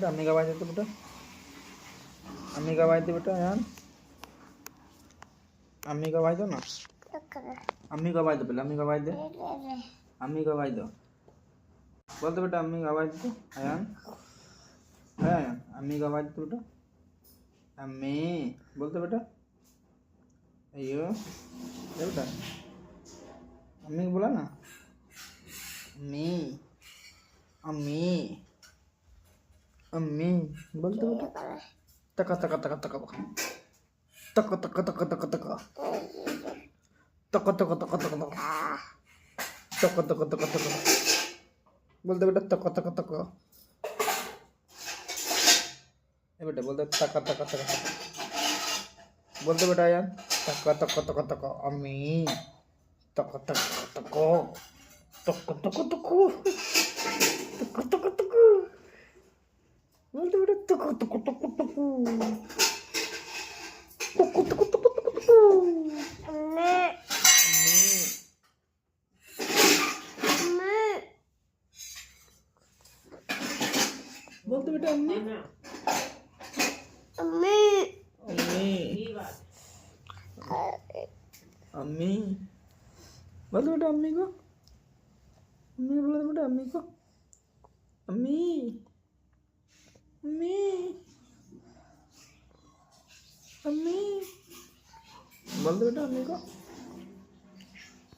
बेटा अम्मी का आवाज दे तो बेटा, अम्मी का आवाज दे बेटा यार, अम्मी का आवाज दो ना, अम्मी का आवाज दो पहले, अम्मी का आवाज दे, अम्मी का आवाज दो, बोल दो बेटा अम्मी का आवाज दो अयान, अयान अम्मी का आवाज दो बेटा, अम्मी बोल दो बेटा, अयो दे बेटा, अम्मी को बोला ना, अम्मी अम्मी अम्मी बोल दो बेटा, तका तका तका तका तका तका तका तका तका तका तका तका तका तका तका तका तका बोल दो बेटा, तका तका तका, ए बेटा बोल दो तका तका तका, बोल दो बेटा यार, तका तका तका तका अम्मी, तका तका तका तका तका तका तका तका तका, बोल दो बेटा तका तका तका तका तका तका तका तका, बोल दो बेटा अम्मी, अम्मी अम्मी अम्मी बोल दो बेटा अम्मी को, अम्मी बोल दो बेटा अम्मी को, अम्मी अम्मी अम्मी बोल दो बेटा अम्मी को।